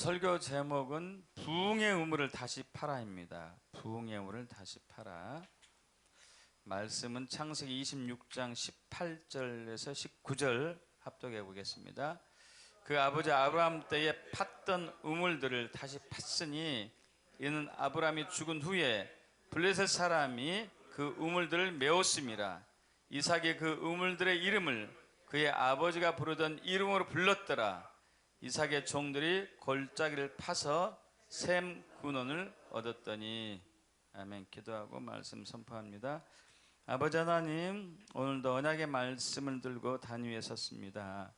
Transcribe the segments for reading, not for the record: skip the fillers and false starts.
설교 제목은 부흥의 우물을 다시 파라입니다. 부흥의 우물을 다시 파라. 말씀은 창세기 26장 18절에서 19절 합독해 보겠습니다. 그 아버지 아브라함 때에 팠던 우물들을 다시 팠으니 이는 아브라함이 죽은 후에 블레셋 사람이 그 우물들을 메웠음이라. 이삭이 그 우물들의 이름을 그의 아버지가 부르던 이름으로 불렀더라. 이삭의 종들이 골짜기를 파서 셈 근원을 얻었더니. 아멘. 기도하고 말씀 선포합니다. 아버지 하나님, 오늘도 언약의 말씀을 들고 단 위에 섰습니다.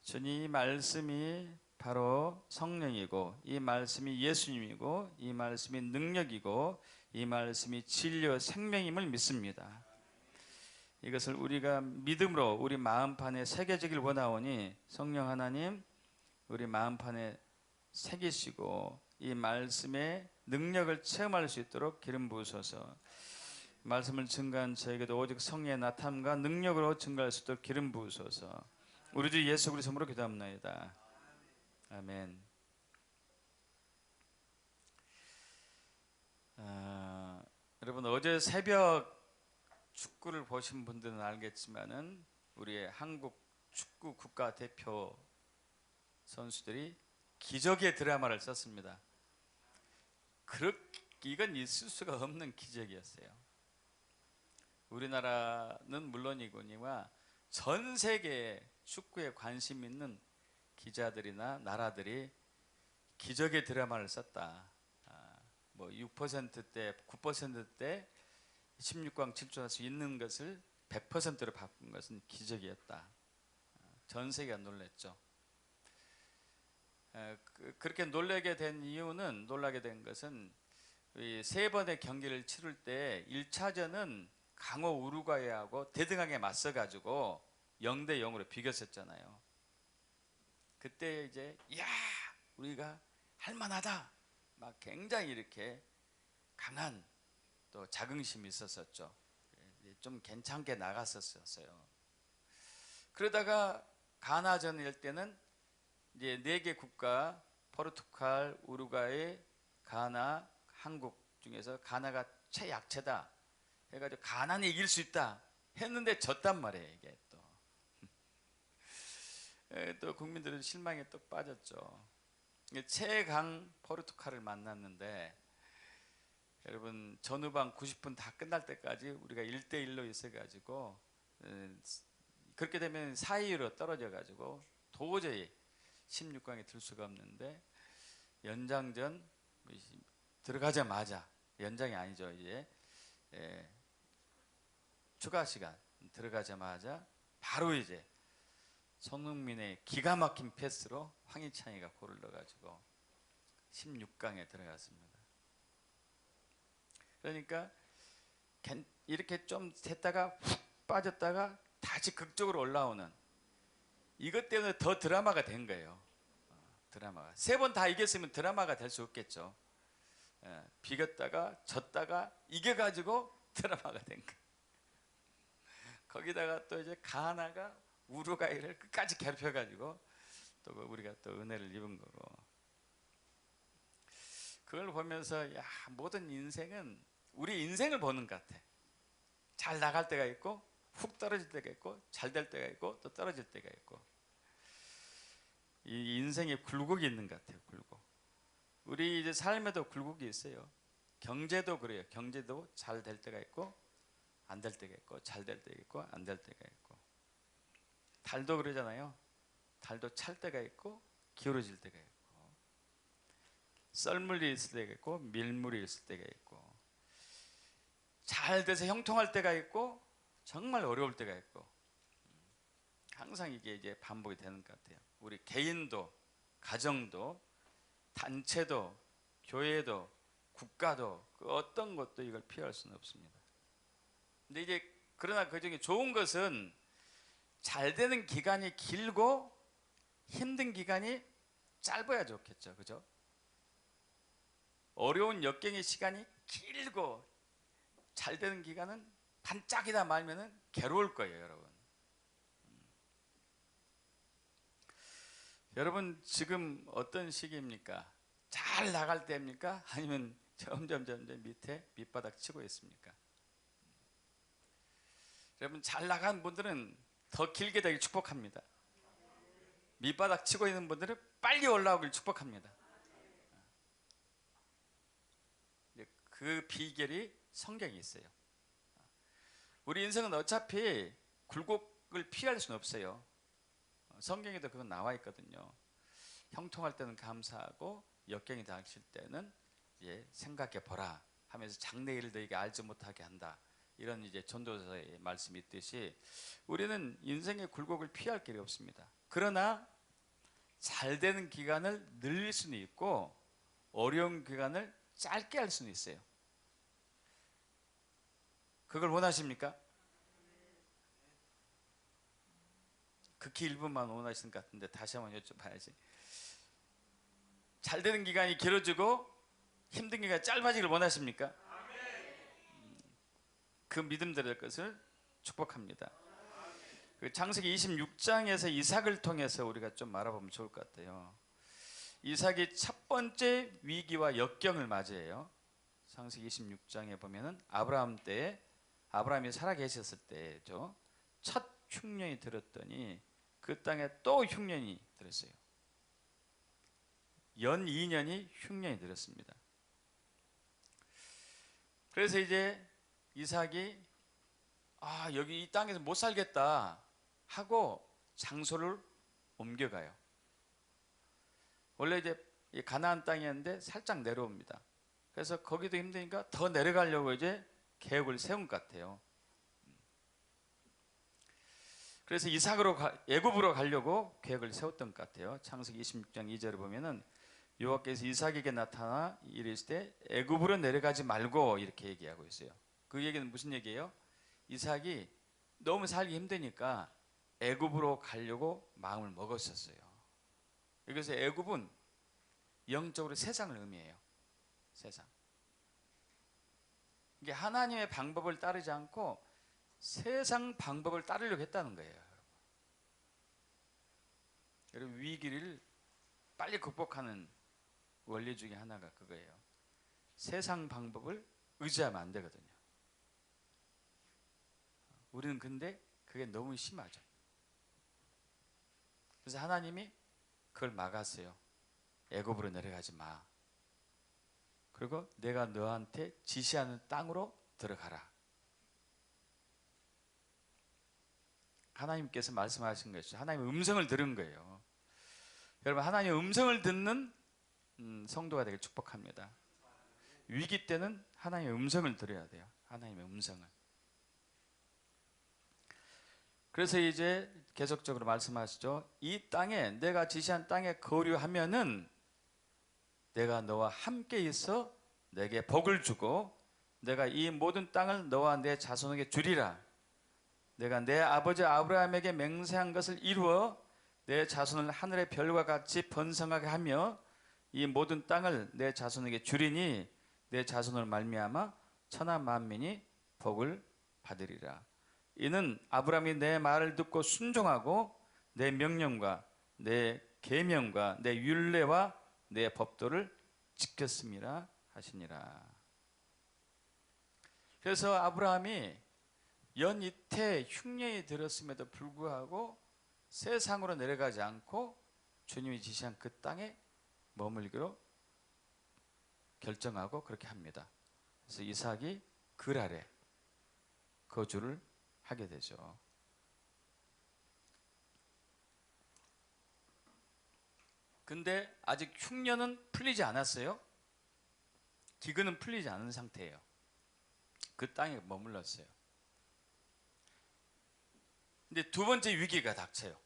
주님, 이 말씀이 바로 성령이고, 이 말씀이 예수님이고, 이 말씀이 능력이고, 이 말씀이 진리와 생명임을 믿습니다. 이것을 우리가 믿음으로 우리 마음판에 새겨지길 원하오니 성령 하나님, 우리 마음판에 새기시고 이 말씀의 능력을 체험할 수 있도록 기름 부으소서. 말씀을 증거한 저에게도 오직 성령의 나타남과 능력으로 증거할 수 있도록 기름 부으소서. 우리 주 예수 그리스도 이름으로 기도합니다. 아멘. 여러분, 어제 새벽 축구를 보신 분들은 알겠지만은 우리의 한국 축구 국가대표 선수들이 기적의 드라마를 썼습니다. 이건 있을 수가 없는 기적이었어요. 우리나라는 물론이거니와 전 세계에 축구에 관심 있는 기자들이나 나라들이 기적의 드라마를 썼다. 6%대, 9%대 16강 질주할 수 있는 것을 100%로 바꾼 것은 기적이었다. 전 세계가 놀랐죠. 그렇게 놀라게 된 것은 세 번의 경기를 치를 때 1차전은 강호 우루과이하고 대등하게 맞서가지고 0대 0으로 비겼었잖아요. 그때 이제 우리가 할만하다, 막 굉장히 이렇게 강한 또 자긍심이 있었었죠. 좀 괜찮게 나갔었어요. 그러다가 가나전일 때는 이제 4개 국가, 포르투갈, 우루과이, 가나, 한국 중에서 가나가 최약체다 해가지고 가나는 이길 수 있다 했는데 졌단 말이에요. 이게 또 국민들은 실망에 또 빠졌죠. 최강 포르투갈을 만났는데, 여러분, 전후반 90분 다 끝날 때까지 우리가 1대1로 있어가지고 그렇게 되면 4위로 떨어져가지고 도저히 16강에 들 수가 없는데, 연장전 들어가자마자, 연장이 아니죠, 이제 추가 시간 들어가자마자 바로 이제 손흥민의 기가 막힌 패스로 황희찬이가 골을 넣어가지고 16강에 들어갔습니다. 그러니까 이렇게 좀 됐다가 훅 빠졌다가 다시 극적으로 올라오는, 이것 때문에 더 드라마가 된 거예요. 드라마가 3번 다 이겼으면 드라마가 될 수 없겠죠. 비겼다가 졌다가 이겨가지고 드라마가 된 거예요. 거기다가 또 이제 가나가 우루과이를 끝까지 괴롭혀가지고 또 우리가 또 은혜를 입은 거고. 그걸 보면서 모든 인생은 우리 인생을 보는 것 같아. 잘 나갈 때가 있고 훅 떨어질 때가 있고 잘 될 때가 있고 또 떨어질 때가 있고, 이 인생에 굴곡이 있는 것 같아요. 굴곡. 우리 이제 삶에도 굴곡이 있어요. 경제도 그래요. 경제도 잘 될 때가 있고 안 될 때가 있고 잘 될 때가 있고 안 될 때가 있고, 달도 그러잖아요. 달도 찰 때가 있고 기울어질 때가 있고, 썰물이 있을 때가 있고 밀물이 있을 때가 있고, 잘 돼서 형통할 때가 있고 정말 어려울 때가 있고, 항상 이게 이제 반복이 되는 것 같아요. 우리 개인도, 가정도, 단체도, 교회도, 국가도, 그 어떤 것도 이걸 피할 수는 없습니다. 근데 이제 그러나 그 중에 좋은 것은 잘 되는 기간이 길고 힘든 기간이 짧아야 좋겠죠. 그죠? 어려운 역경의 시간이 길고 잘 되는 기간은 반짝이다 말면은 괴로울 거예요, 여러분. 여러분 지금 어떤 시기입니까? 잘 나갈 때입니까? 아니면 점점 밑에 밑바닥 치고 있습니까? 여러분 잘 나간 분들은 더 길게 되길 축복합니다. 밑바닥 치고 있는 분들은 빨리 올라오길 축복합니다. 그 비결이 성경에 있어요. 우리 인생은 어차피 굴곡을 피할 수는 없어요. 성경에도 그건 나와 있거든요. 형통할 때는 감사하고 역경이 닥칠 때는 생각해 보라 하면서 장래일을 너에게 알지 못하게 한다. 이런 이제 전도서의 말씀이 있듯이 우리는 인생의 굴곡을 피할 길이 없습니다. 그러나 잘 되는 기간을 늘릴 수는 있고 어려운 기간을 짧게 할 수는 있어요. 그걸 원하십니까? 극히 일부만 원하시는 것 같은데 다시 한번 여쭤봐야지. 잘 되는 기간이 길어지고 힘든 기간이 짧아지길 원하십니까? 그 믿음대로 될 것을 축복합니다. 그 창세기 26장에서 이삭을 통해서 우리가 좀 알아보면 좋을 것 같아요. 이삭이 첫 번째 위기와 역경을 맞이해요. 창세기 26장에 보면은 아브라함 때에 아브라함이 살아계셨을 때죠. 첫 흉년이 들었더니 그 땅에 또 흉년이 들었어요. 연 2년이 흉년이 들었습니다. 그래서 이제 이삭이 여기 이 땅에서 못 살겠다 하고 장소를 옮겨가요. 원래 이제 가나안 땅이었는데 살짝 내려옵니다. 그래서 거기도 힘드니까 더 내려가려고 이제 계획을 세운 것 같아요. 그래서 이삭으로 애굽으로 가려고 계획을 세웠던 것 같아요. 창세기 26장 2절에 보면은 여호와께서 이삭에게 나타나 이르시되 애굽으로 내려가지 말고 이렇게 얘기하고 있어요. 그 얘기는 무슨 얘기예요? 이삭이 너무 살기 힘드니까 애굽으로 가려고 마음을 먹었었어요. 그래서 애굽은 영적으로 세상을 의미해요. 세상. 이게 하나님의 방법을 따르지 않고 세상 방법을 따르려고 했다는 거예요. 여러분 위기를 빨리 극복하는 원리 중에 하나가 그거예요. 세상 방법을 의지하면 안 되거든요. 우리는 근데 그게 너무 심하죠. 그래서 하나님이 그걸 막았어요. 애굽으로 내려가지 마. 그리고 내가 너한테 지시하는 땅으로 들어가라. 하나님께서 말씀하신 것이죠. 하나님의 음성을 들은 거예요. 여러분 하나님의 음성을 듣는 성도가 되길 축복합니다. 위기 때는 하나님의 음성을 들어야 돼요. 하나님의 음성을. 그래서 이제 계속적으로 말씀하시죠. 이 땅에 내가 지시한 땅에 거류하면은 내가 너와 함께 있어 내게 복을 주고 내가 이 모든 땅을 너와 내 자손에게 주리라. 내가 내 아버지 아브라함에게 맹세한 것을 이루어 내 자손을 하늘의 별과 같이 번성하게 하며 이 모든 땅을 내 자손에게 주리니 내 자손을 말미암아 천하 만민이 복을 받으리라. 이는 아브라함이 내 말을 듣고 순종하고 내 명령과 내 계명과 내 율례와 내 법도를 지켰음이라 하시니라. 그래서 아브라함이 연이태 흉년이 들었음에도 불구하고 세상으로 내려가지 않고 주님이 지시한 그 땅에 머물기로 결정하고 그렇게 합니다. 그래서 이삭이 글 아래 거주를 하게 되죠. 근데 아직 흉년은 풀리지 않았어요. 기근은 풀리지 않은 상태예요. 그 땅에 머물렀어요. 근데 두 번째 위기가 닥쳐요.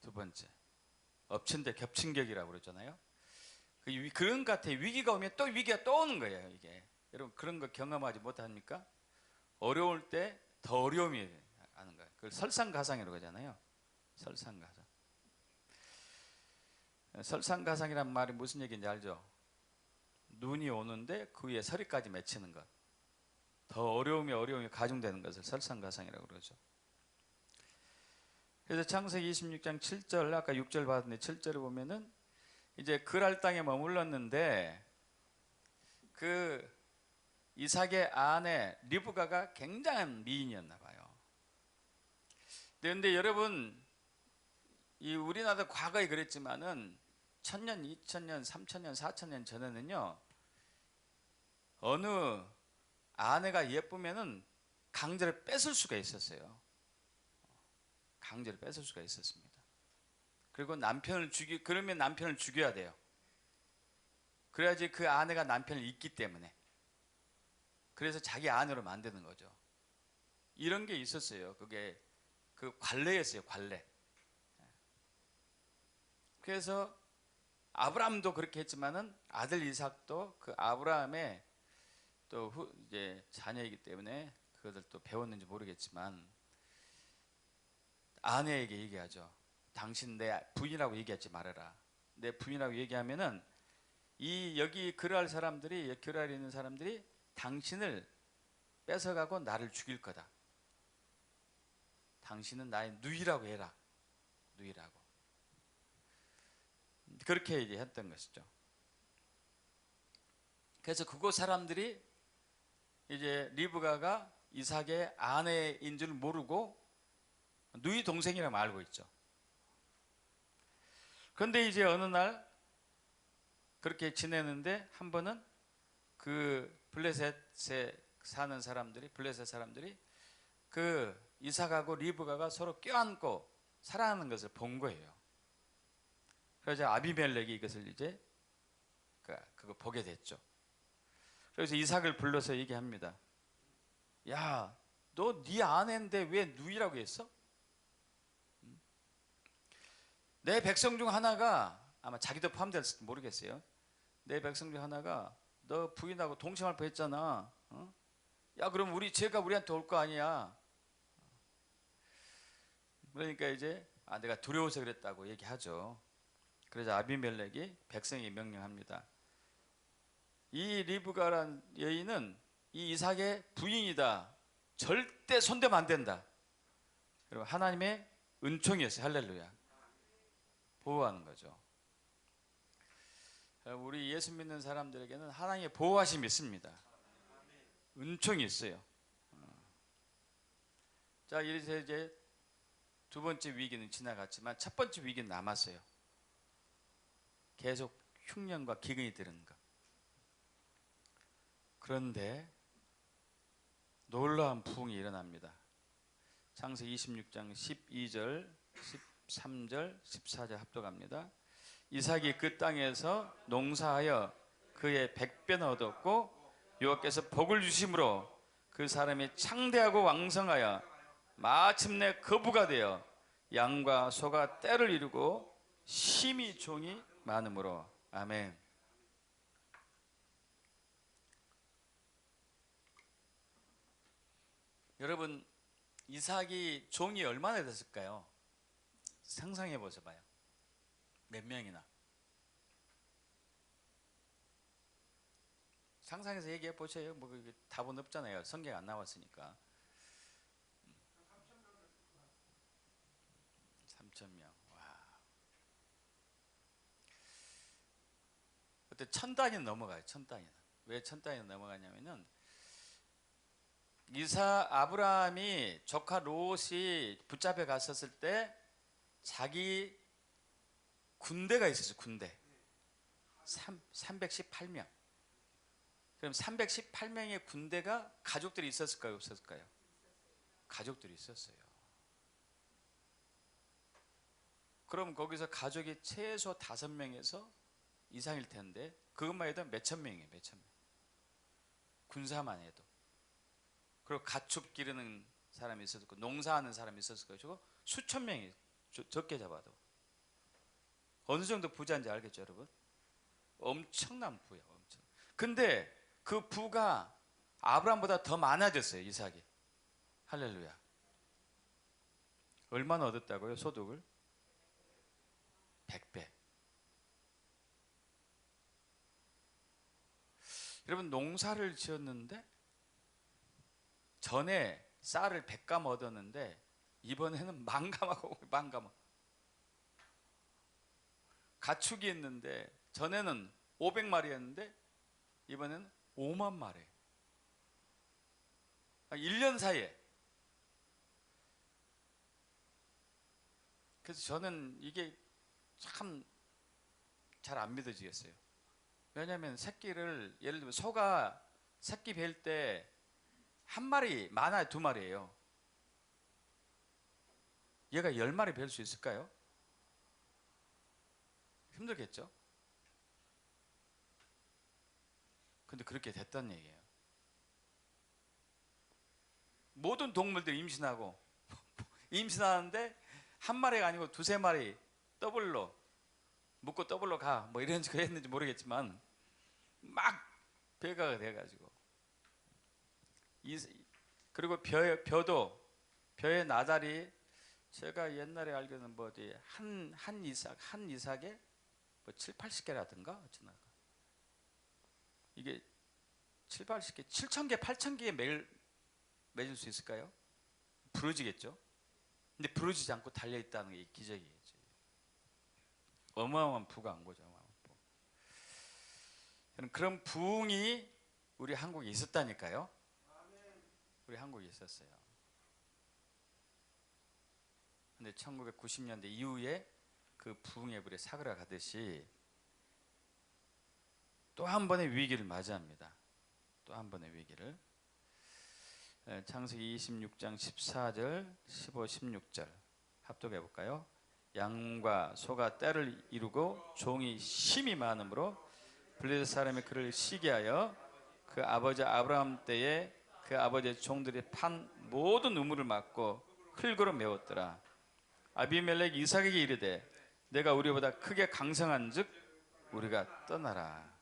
두 번째. 엎친 데 겹친 격이라고 그러잖아요. 그런 것 같아요. 위기가 오면 또 위기가 또 오는 거예요. 이게. 여러분 그런 거 경험하지 못합니까? 어려울 때 더 어려움이 하는 거예요. 그걸 설상가상이라고 하잖아요. 설상가상. 설상가상이란 말이 무슨 얘기인지 알죠? 눈이 오는데 그 위에 서리까지 맺히는 것. 더 어려움이 가중되는 것을 설상가상이라고 그러죠. 그래서 창세기 26장 7절, 아까 6절 봤는데 7절에 보면은 이제 그랄 땅에 머물렀는데 그 이삭의 아내 리브가가 굉장한 미인이었나 봐요. 근데 여러분, 이 우리나라도 과거에 그랬지만은 1000년, 2000년, 3000년, 4000년 전에는요, 어느 아내가 예쁘면은 강제로 뺏을 수가 있었어요. 강제로 뺏을 수가 있었습니다. 그리고 그러면 남편을 죽여야 돼요. 그래야지 그 아내가 남편을 잊기 때문에. 그래서 자기 아내로 만드는 거죠. 이런 게 있었어요. 그게 그 관례였어요, 관례. 그래서 아브라함도 그렇게 했지만은 아들 이삭도 그 아브라함의 또 이제 자녀이기 때문에 그것을 또 배웠는지 모르겠지만 아내에게 얘기하죠. 당신 내 부인이라고 얘기하지 말아라. 내 부인이라고 얘기하면은 여기 그랄 사람들이, 그랄에 있는 사람들이 당신을 뺏어가고 나를 죽일 거다. 당신은 나의 누이라고 해라. 누이라고. 그렇게 이제 했던 것이죠. 그래서 그곳 사람들이 이제 리브가가 이삭의 아내인 줄 모르고 누이 동생이라고 알고 있죠. 그런데 이제 어느 날 그렇게 지내는데 한 번은 그 블레셋에 사는 사람들이, 블레셋 사람들이 그 이삭하고 리브가가 서로 껴안고 살아가는 것을 본 거예요. 그래서 아비멜렉이 이것을 이제 그거 보게 됐죠. 그래서 이삭을 불러서 얘기합니다. 야, 너 네 아내인데 왜 누이라고 했어? 내 백성 중 하나가, 아마 자기도 포함될지 모르겠어요. 내 백성 중 하나가 너 부인하고 동침할 뻔했잖아. 어? 야, 그럼 쟤가 우리한테 올 거 아니야. 그러니까 이제 내가 두려워서 그랬다고 얘기하죠. 그래서 아비멜렉이 백성에게 명령합니다. 이 리브가란 여인은 이 이삭의 부인이다. 절대 손대면 안 된다. 여러분, 하나님의 은총이었어요. 할렐루야. 보호하는 거죠. 우리 예수 믿는 사람들에게는 하나님의 보호하심이 있습니다. 은총이 있어요. 자, 이래서 이제 두 번째 위기는 지나갔지만 첫 번째 위기는 남았어요. 계속 흉년과 기근이 드는 것. 그런데 놀라운 부흥이 일어납니다. 창세기 26장 12절, 13절, 14절 합독합니다. 이삭이 그 땅에서 농사하여 그의 100배나 얻었고 여호와께서 복을 주심으로 그 사람이 창대하고 왕성하여 마침내 거부가 되어 양과 소가 떼를 이루고 심히 종이 많으므로. 아멘. 여러분, 이삭이 종이 얼마나 됐을까요? 상상해 보셔봐요. 몇 명이나? 상상해서 얘기해 보세요. 뭐 답은 없잖아요. 성경 안 나왔으니까. 3,000명. 와. 그때 1000단위는 넘어가요. 1000단위는. 왜 1000단위는 넘어가냐면은 아브라함이 조카 롯이 붙잡혀 갔었을 때 자기 군대가 있었어요. 군대 318명. 그럼 318명의 군대가 가족들이 있었을까요? 없었을까요? 가족들이 있었어요. 그럼 거기서 가족이 최소 5명에서 이상일 텐데 그것만 해도 몇천 명이에요. 몇천 명. 군사만 해도. 그리고 가축 기르는 사람이 있었고 농사하는 사람이 있었을 것이고 수천 명이 적게 잡아도. 어느 정도 부자인지 알겠죠, 여러분? 엄청난 부야, 엄청. 근데 그 부가 아브라함보다 더 많아졌어요, 이삭이. 할렐루야. 얼마나 얻었다고요, 소득을? 100배. 여러분, 농사를 지었는데 전에 쌀을 100감 얻었는데 이번에는 망감하고 망감. 가축이 있는데 전에는 500마리였는데 이번에는 5만 마리. 1년 사이에. 그래서 저는 이게 참 잘 안 믿어지겠어요. 왜냐하면 새끼를, 예를 들면 소가 새끼 뵐 때 한 마리, 많아야 두 마리예요. 얘가 10마리 뵐 수 있을까요? 힘들겠죠? 근데 그렇게 됐단 얘기예요. 모든 동물들이 임신하고 임신하는데 한 마리가 아니고 두세 마리 더블로 묶고 더블로 가, 뭐 이런 식으로 했는지 모르겠지만 막 배가가 돼가지고. 그리고 벼의 나달이, 제가 옛날에 알기로는 뭐 어디 한 이삭에 뭐 7, 80개라든가 어쩌나, 이게 7, 80개, 7,000개, 8,000개에 맺을 수 있을까요? 부러지겠죠. 근데 부러지지 않고 달려 있다는 게 기적이겠죠. 어마어마한 부가 한 거죠. 그런 부흥이 우리 한국에 있었다니까요. 우리 한국에 있었어요. 근데 1990년대 이후에 그 부흥의 불에 사그라가듯이 또 한 번의 위기를 맞이합니다. 또 한 번의 위기를. 창세기 26장 14절, 15, 16절 합독해 볼까요? 양과 소가 떼를 이루고 종이 심이 많으므로 블레셋 사람이 그를 시기하여 그 아버지 아브라함 때에 그 아버지의 종들이 판 모든 우물을 막고 흙으로 메웠더라. 아비멜렉 이삭에게 이르되 내가 우리보다 크게 강성한즉 우리가 떠나라.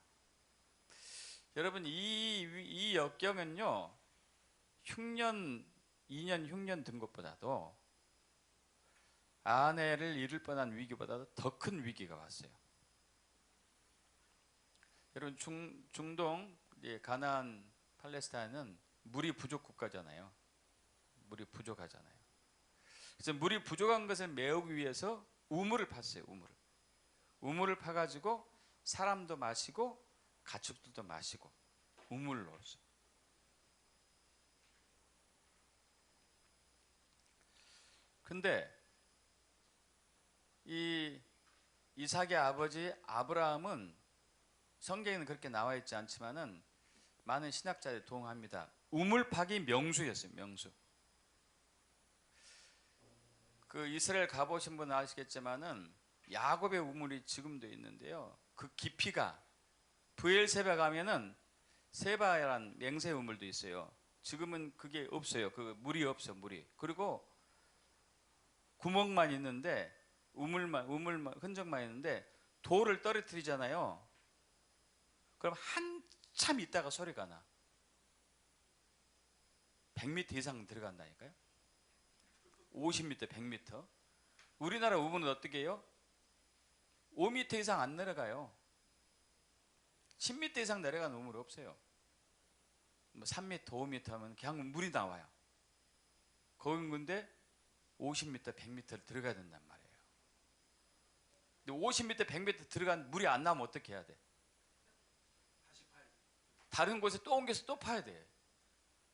여러분, 이 역경은요, 흉년 2년 흉년 든 것보다도 아내를 잃을 뻔한 위기보다도 더 큰 위기가 왔어요. 여러분, 중동 가나안 팔레스타인은 물이 부족 국가잖아요. 물이 부족하잖아요. 그래서 물이 부족한 것을 메우기 위해서 우물을 팠어요. 우물을 파가지고 사람도 마시고 가축들도 마시고 우물을 넣었어요. 근데 이 이삭의 아버지 아브라함은, 성경에는 그렇게 나와 있지 않지만은 많은 신학자들이 동의합니다. 우물 파기 명수였어요. 명수. 그 이스라엘 가보신 분은 아시겠지만은 야곱의 우물이 지금도 있는데요. 그 깊이가, 브엘세바 가면은 세바란 맹세 우물도 있어요. 지금은 그게 없어요. 그 물이 없어, 물이. 그리고 구멍만 있는데, 우물만 흔적만 있는데 돌을 떨어뜨리잖아요. 그럼 한참 있다가 소리가 나. 100m 이상 들어간다니까요. 50m, 100m. 우리나라 우물은 어떻게 해요? 5m 이상 안 내려가요. 10m 이상 내려가는 우물 없어요. 뭐 3m, 5m 하면 그냥 물이 나와요. 거긴 근데 50m, 100m를 들어가야 된단 말이에요. 근데 50m, 100m 들어간 물이 안 나오면 어떻게 해야 돼? 다른 곳에 또 옮겨서 또 파야 돼.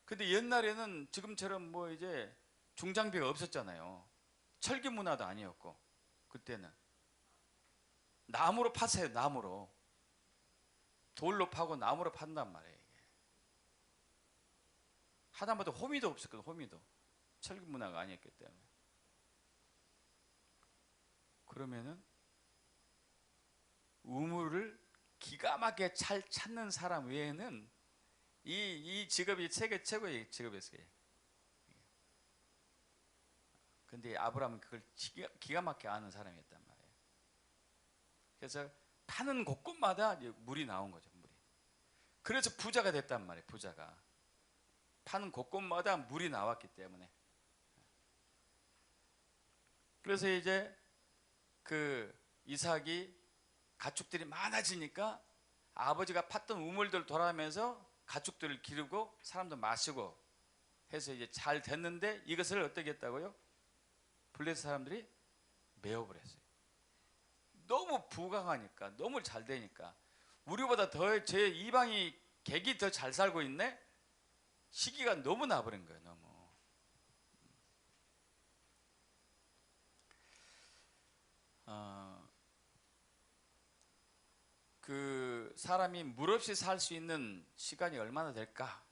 근데 옛날에는 지금처럼 뭐 이제 중장비가 없었잖아요. 철기 문화도 아니었고, 그때는 나무로 팠어요. 나무로. 돌로 파고 나무로 판단 말이에요. 이게. 하다못해 호미도 없었거든. 호미도. 철기 문화가 아니었기 때문에. 그러면은 우물을 기가 막히게 잘 찾는 사람 외에는 이 직업이 세계 최고의 직업이었어요. 근데 아브라함은 그걸 기가 막히게 아는 사람이었단 말이에요. 그래서 파는 곳곳마다 물이 나온 거죠. 물이. 그래서 부자가 됐단 말이에요. 부자가. 파는 곳곳마다 물이 나왔기 때문에. 그래서 이제 그 이삭이 가축들이 많아지니까 아버지가 팠던 우물들 돌아가면서 가축들을 기르고 사람도 마시고 해서 이제 잘 됐는데, 이것을 어떻게 했다고요? 블레셋 사람들이 메어버렸어요. 너무 부강하니까, 너무 잘 되니까, 우리보다 더 제 이방이 객이 더 잘 살고 있네? 시기가 너무 나버린 거예요. 너무. 그 사람이 물 없이 살 수 있는 시간이 얼마나 될까?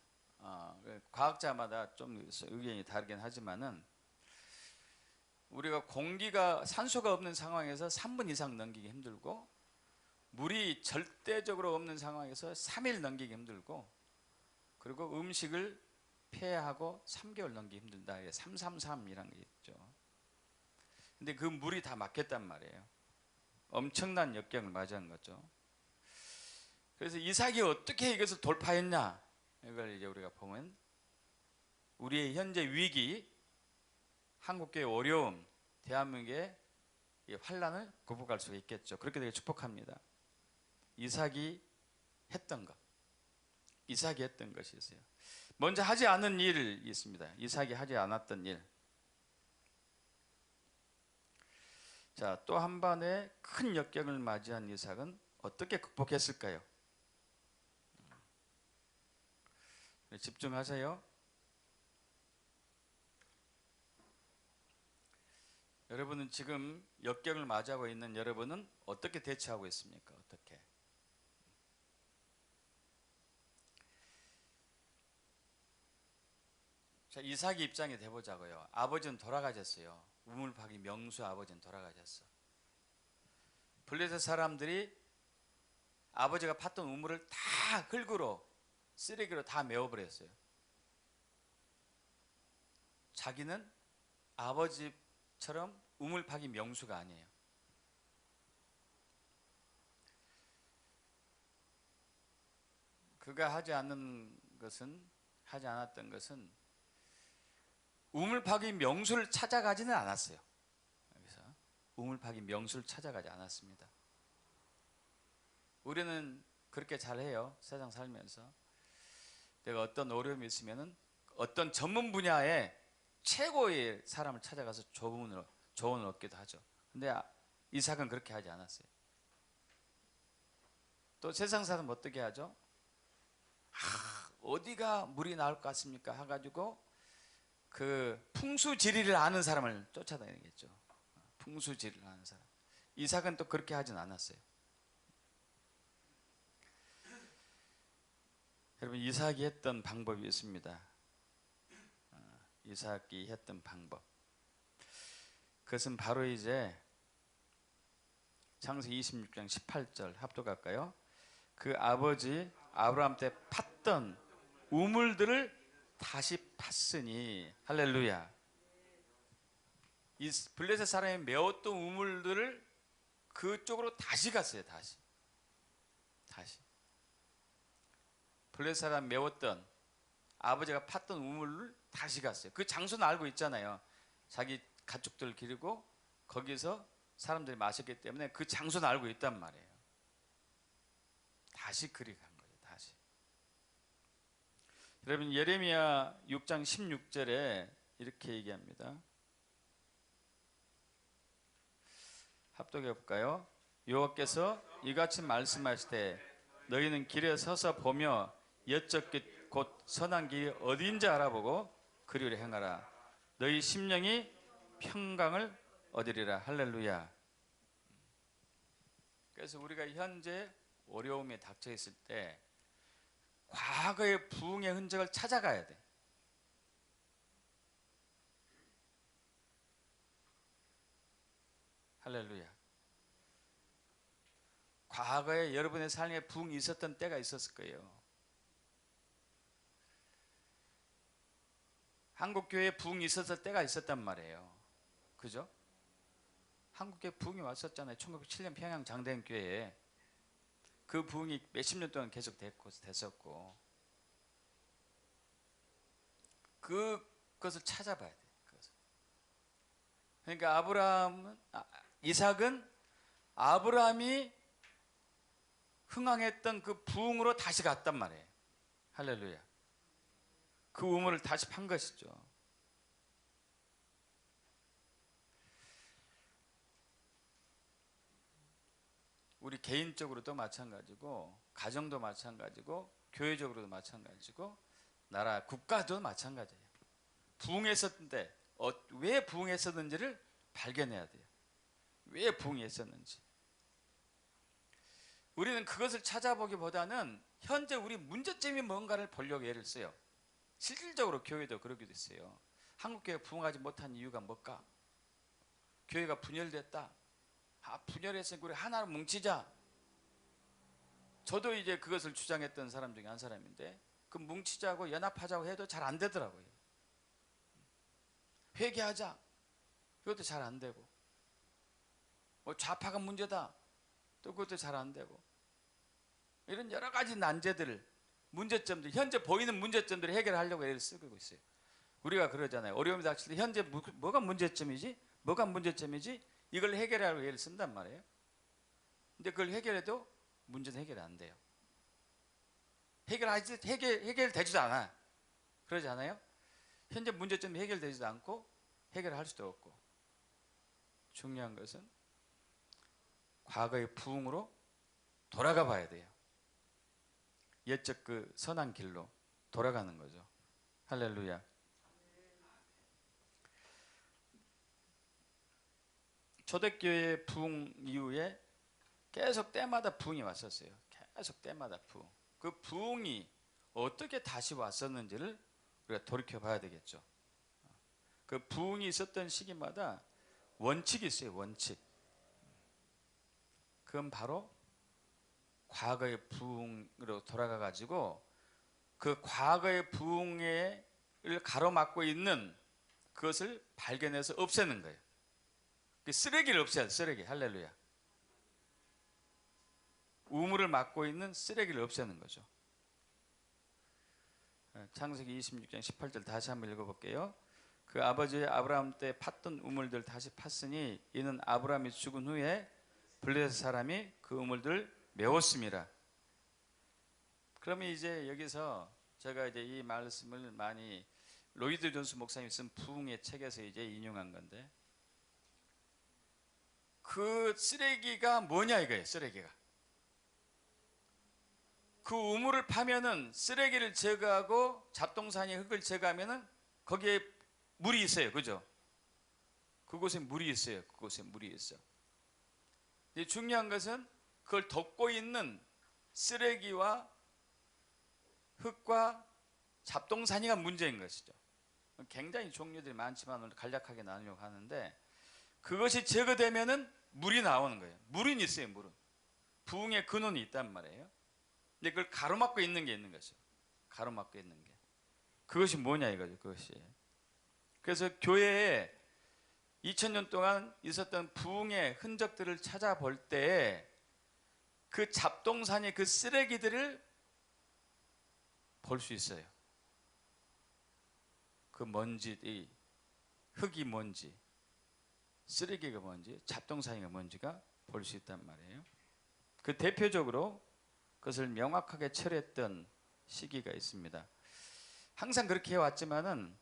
과학자마다 좀 의견이 다르긴 하지만은, 우리가 공기가 산소가 없는 상황에서 3분 이상 넘기기 힘들고, 물이 절대적으로 없는 상황에서 3일 넘기기 힘들고, 그리고 음식을 폐하고 3개월 넘기기 힘들다. 333이라는 게 있죠. 근데 그 물이 다 막혔단 말이에요. 엄청난 역경을 맞이한 거죠. 그래서 이삭이 어떻게 이것을 돌파했냐, 이걸 이제 우리가 보면 우리의 현재 위기, 한국교회 어려움, 대한민국의 환란을 극복할 수 있겠죠. 그렇게 되게 축복합니다. 이삭이 했던 것, 이삭이 했던 것이 있어요. 먼저 하지 않은 일이 있습니다. 이삭이 하지 않았던 일. 자, 또 한 번의 큰 역경을 맞이한 이삭은 어떻게 극복했을까요? 집중하세요. 여러분은 지금 역경을 맞이하고 있는 여러분은 어떻게 대처하고 있습니까? 어떻게? 자, 이삭의 입장에 대보자고요. 아버지는 돌아가셨어요. 우물파기 명수 아버지는 돌아가셨어. 블레셋 사람들이 아버지가 팠던 우물을 다 흙으로, 쓰레기로 다 메워버렸어요. 자기는 아버지처럼 우물파기 명수가 아니에요. 그가 하지 않았던 것은 우물파기 명수를 찾아가지는 않았어요. 여기서 우물파기 명수를 찾아가지 않았습니다. 우리는 그렇게 잘해요. 세상 살면서 내가 어떤 어려움이 있으면은 어떤 전문 분야에 최고의 사람을 찾아가서 조언을 얻기도 하죠. 근데 이삭은 그렇게 하지 않았어요. 또 세상 사람 어떻게 하죠? 어디가 물이 나올 것 같습니까? 해가지고 그 풍수지리를 아는 사람을 쫓아다니겠죠. 풍수지리를 아는 사람. 이삭은 또 그렇게 하진 않았어요. 여러분, 이삭이 했던 방법이 있습니다. 이삭이 했던 방법. 그것은 바로 이제 창세기 26장 18절 합독할까요? 그 아버지 아브라함 때 팠던 우물들을 다시 팠으니, 할렐루야. 이 블레셋 사람이 메웠던 우물들을 그쪽으로 다시 갔어요. 다시 블레셋 사람 메웠던, 아버지가 팠던 우물을 다시 갔어요. 그 장소는 알고 있잖아요. 자기 가축들 기르고 거기서 사람들이 마셨기 때문에 그 장소는 알고 있단 말이에요. 다시 그리 간 거예요. 다시. 여러분, 예레미야 6장 16절에 이렇게 얘기합니다. 합독해 볼까요? 여호와께서 이같이 말씀하시되 너희는 길에 서서 보며 여쭙기 곧 선한 길이 어디인지 알아보고 그리로 행하라. 너희 심령이 평강을 얻으리라. 할렐루야. 그래서 우리가 현재 어려움에 닥쳐 있을 때 과거의 부흥의 흔적을 찾아가야 돼. 할렐루야. 과거에 여러분의 삶에 부흥이 있었던 때가 있었을 거예요. 한국교회에 부흥이 있었을 때가 있었단 말이에요. 그죠? 한국교회 부흥이 왔었잖아요. 1907년 평양 장대행교회에. 그 부흥이 몇십 년 동안 계속 됐었고, 그것을 찾아봐야 돼요. 그러니까 이삭은 아브라함이 흥황했던 그 부흥으로 다시 갔단 말이에요. 할렐루야. 그 우물을 다시 판 것이죠. 우리 개인적으로도 마찬가지고 가정도 마찬가지고 교회적으로도 마찬가지고 나라 국가도 마찬가지예요. 부흥했었는데 왜 부흥했었는지를 발견해야 돼요. 왜 부흥했었는지. 우리는 그것을 찾아보기보다는 현재 우리 문제점이 뭔가를 보려고 애를 써요. 실질적으로 교회도 그러기도 했어요. 한국교회가 부흥하지 못한 이유가 뭘까? 교회가 분열됐다. 분열했으니까 우리 하나로 뭉치자. 저도 이제 그것을 주장했던 사람 중에 한 사람인데, 그 뭉치자고 연합하자고 해도 잘 안 되더라고요. 회개하자. 그것도 잘 안 되고, 좌파가 문제다. 또 그것도 잘 안 되고, 이런 여러 가지 난제들을, 문제점들, 현재 보이는 문제점들을 해결하려고 애를 쓰고 있어요. 우리가 그러잖아요. 어려움이 닥칠 때 현재 뭐가 문제점이지? 뭐가 문제점이지? 이걸 해결하려고 애를 쓴단 말이에요. 근데 그걸 해결해도 문제는 해결이 안 돼요. 해결되지도 않아. 그러지 않아요? 현재 문제점이 해결되지도 않고 해결할 수도 없고. 중요한 것은 과거의 부흥으로 돌아가 봐야 돼요. 옛적 그 선한 길로 돌아가는 거죠. 할렐루야. 초대교회 부흥 이후에 계속 때마다 부흥이 왔었어요. 계속 때마다 부흥. 그 부흥이 어떻게 다시 왔었는지를 우리가 돌이켜 봐야 되겠죠. 그 부흥이 있었던 시기마다 원칙이 있어요. 원칙. 그건 바로 과거의 부흥으로 돌아가 가지고 그 과거의 부흥을 가로막고 있는 그것을 발견해서 없애는 거예요. 쓰레기를 없애야 돼. 쓰레기. 할렐루야. 우물을 막고 있는 쓰레기를 없애는 거죠. 창세기 26장 18절 다시 한번 읽어볼게요. 그 아버지 아브라함 때 팠던 우물들 다시 팠으니 이는 아브라함이 죽은 후에 블레셋 사람이 그 우물들을 메웠습니다. 그러면 이제 여기서 제가 이제 이 말씀을 많이 로이드 존스 목사님이 쓴 부흥의 책에서 이제 인용한 건데, 그 쓰레기가 뭐냐 이거예요. 쓰레기가. 그 우물을 파면은 쓰레기를 제거하고 잡동사니 흙을 제거하면은 거기에 물이 있어요. 그죠? 그곳에 물이 있어요. 그곳에 물이 있어. 중요한 것은 그걸 덮고 있는 쓰레기와 흙과 잡동사니가 문제인 것이죠. 굉장히 종류들이 많지만 오늘 간략하게 나누려고 하는데, 그것이 제거되면은 물이 나오는 거예요. 물은 있어요. 물은. 부흥의 근원이 있단 말이에요. 근데 그걸 가로막고 있는 게 있는 것이죠. 가로막고 있는 게. 그것이 뭐냐 이거죠. 그것이. 그래서 교회에 2000년 동안 있었던 부흥의 흔적들을 찾아볼 때 그 잡동사니, 그 쓰레기들을 볼 수 있어요. 그 먼지, 흙이 뭔지, 쓰레기가 뭔지, 잡동사니가 뭔지가 볼 수 있단 말이에요. 그 대표적으로 그것을 명확하게 처리했던 시기가 있습니다. 항상 그렇게 해왔지만은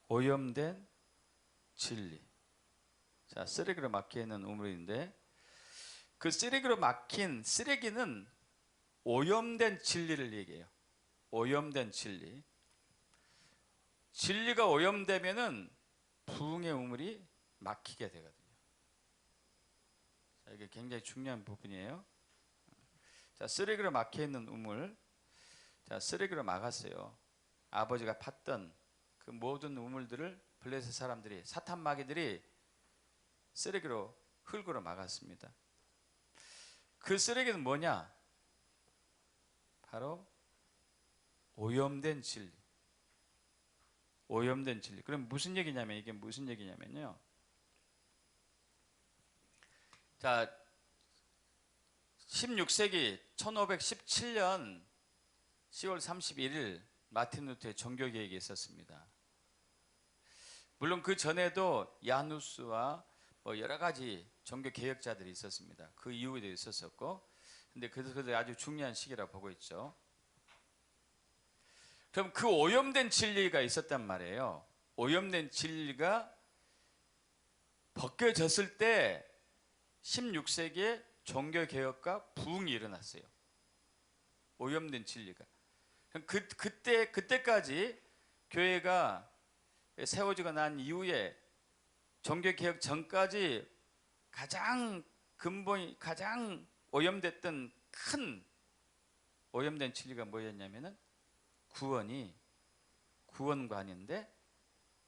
오염된 진리. 자, 쓰레기로 막혀 있는 우물인데, 그 쓰레기로 막힌 쓰레기는 오염된 진리를 얘기해요. 오염된 진리. 진리가 오염되면은 부흥의 우물이 막히게 되거든요. 자, 이게 굉장히 중요한 부분이에요. 자, 쓰레기로 막혀 있는 우물. 자, 쓰레기로 막았어요. 아버지가 팠던 그 모든 우물들을 블레셋 사람들이, 사탄 마귀들이 쓰레기로, 흙으로 막았습니다. 그 쓰레기는 뭐냐? 바로 오염된 진리. 오염된 진리. 그럼 무슨 얘기냐면, 이게 무슨 얘기냐면요. 자, 16세기 1517년 10월 31일 마틴 루터의 종교개혁이 있었습니다. 물론 그 전에도 야누스와 뭐 여러 가지 종교개혁자들이 있었습니다. 그 이후에도 있었었고, 근데 그것도 아주 중요한 시기라고 보고 있죠. 그럼 그 오염된 진리가 있었단 말이에요. 오염된 진리가 벗겨졌을 때 16세기에 종교개혁과 부흥이 일어났어요. 오염된 진리가. 그때까지 교회가 세워지고 난 이후에 종교개혁 전까지 가장 근본이 가장 오염됐던 큰 오염된 진리가 뭐였냐면은 구원관인데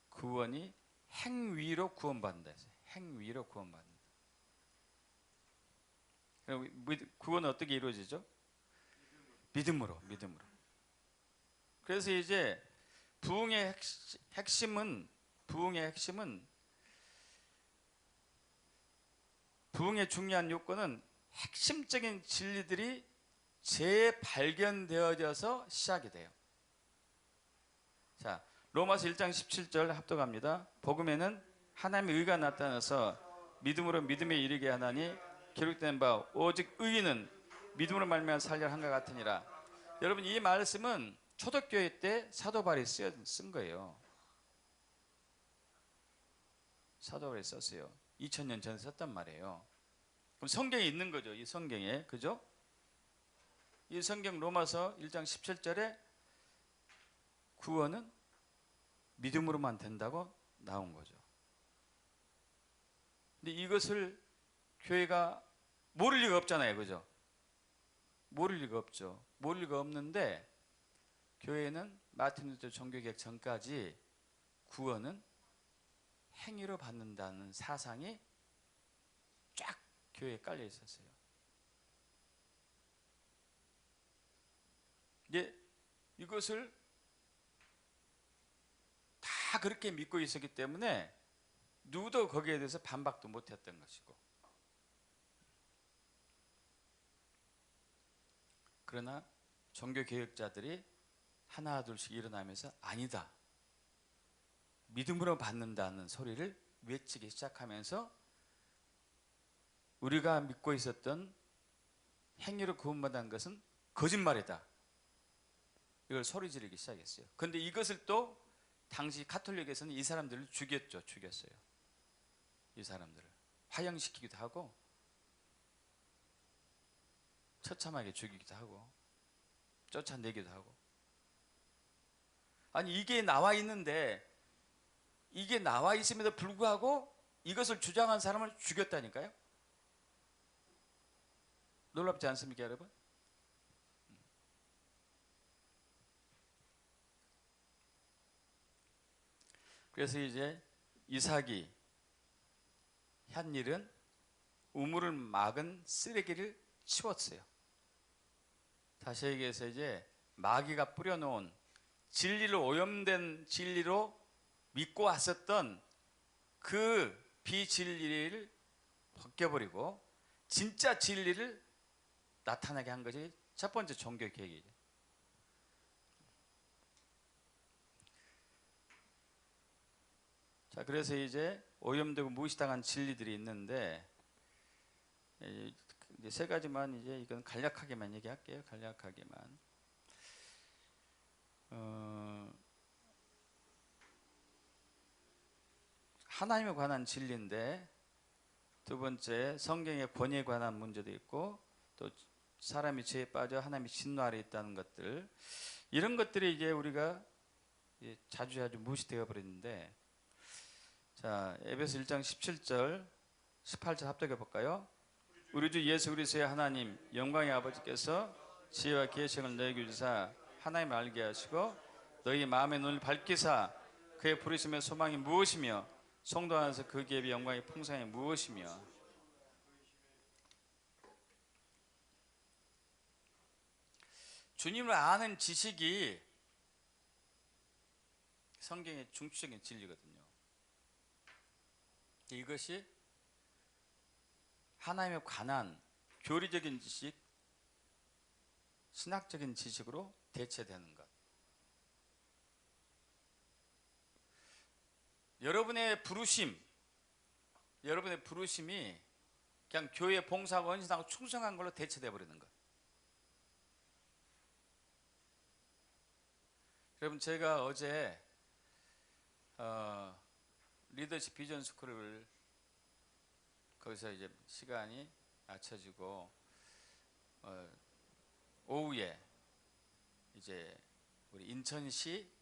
구원이 행위로 구원받는다 했어요. 행위로 구원받는다. 구원은 어떻게 이루어지죠? 믿음으로. 그래서 이제 부흥의 핵심은 부흥의 중요한 요건은 핵심적인 진리들이 재발견되어져서 시작이 돼요. 자, 로마서 1장 17절 합독합니다. 복음에는 하나님의 의가 나타나서 믿음으로 믿음에 이르게 하나니 기록된 바 오직 의인은 믿음으로 말미암아 살리라 한것 같으니라. 여러분, 이 말씀은 초대교회 때 사도 바울이 쓴 거예요. 사도 바울이 썼어요. 2000년 전에 썼단 말이에요. 그럼 성경에 있는 거죠. 이 성경에. 그죠? 이 성경 로마서 1장 17절에 구원은 믿음으로만 된다고 나온 거죠. 근데 이것을 교회가 모를 리가 없잖아요. 그죠? 모를 리가 없죠. 모를 리가 없는데 교회는 마틴 루터 종교개혁 전까지 구원은 행위로 받는다는 사상이 쫙 교회에 깔려 있었어요. 이제 이것을 다 그렇게 믿고 있었기 때문에 누구도 거기에 대해서 반박도 못했던 것이고, 그러나 종교개혁자들이 하나 둘씩 일어나면서 아니다, 믿음으로 받는다는 소리를 외치기 시작하면서 우리가 믿고 있었던 행위로 구원받는 것은 거짓말이다, 이걸 소리 지르기 시작했어요. 그런데 이것을 또 당시 가톨릭에서는 이 사람들을 죽였어요. 이 사람들을 화형시키기도 하고 처참하게 죽이기도 하고 쫓아내기도 하고. 아니, 이게 나와 있음에도 불구하고 이것을 주장한 사람을 죽였다니까요. 놀랍지 않습니까, 여러분? 그래서 이제 이삭이 한 일은 우물을 막은 쓰레기를 치웠어요. 다시 얘기해서 이제 마귀가 뿌려놓은 진리로, 오염된 진리로 믿고 왔었던 그 비진리를 벗겨버리고 진짜 진리를 나타나게 한 것이 첫 번째 종교 계획이죠. 자, 그래서 이제 오염되고 무시당한 진리들이 있는데, 이제 세 가지만, 이제 이건 간략하게만 얘기할게요. 간략하게만. 하나님에 관한 진리인데, 두 번째 성경의 권위에 관한 문제도 있고, 또 사람이 죄에 빠져 하나님의 진노 아래 있다는 것들, 이런 것들이 이제 우리가 자주 무시되어 버리는데, 자, 에베소 1장 17절 18절 합독해 볼까요? 우리 주 예수 그리스도의 하나님 영광의 아버지께서 지혜와 계시를 너희에게 주사 하나님을 알게 하시고 너희 마음의 눈을 밝히사 그의 부르심의 소망이 무엇이며 성도 안에서 그 기업의 영광의 풍성이 무엇이며. 주님을 아는 지식이 성경의 중추적인 진리거든요. 이것이 하나님에 관한 교리적인 지식, 신학적인 지식으로 대체되는 것. 여러분의 부르심이 그냥 교회 봉사하고 헌신하고 충성한 걸로 대체되어 버리는 것. 여러분, 제가 어제 리더십 비전 스쿨을 거기서 이제 시간이 맞춰지고 오후에 이제 우리 인천시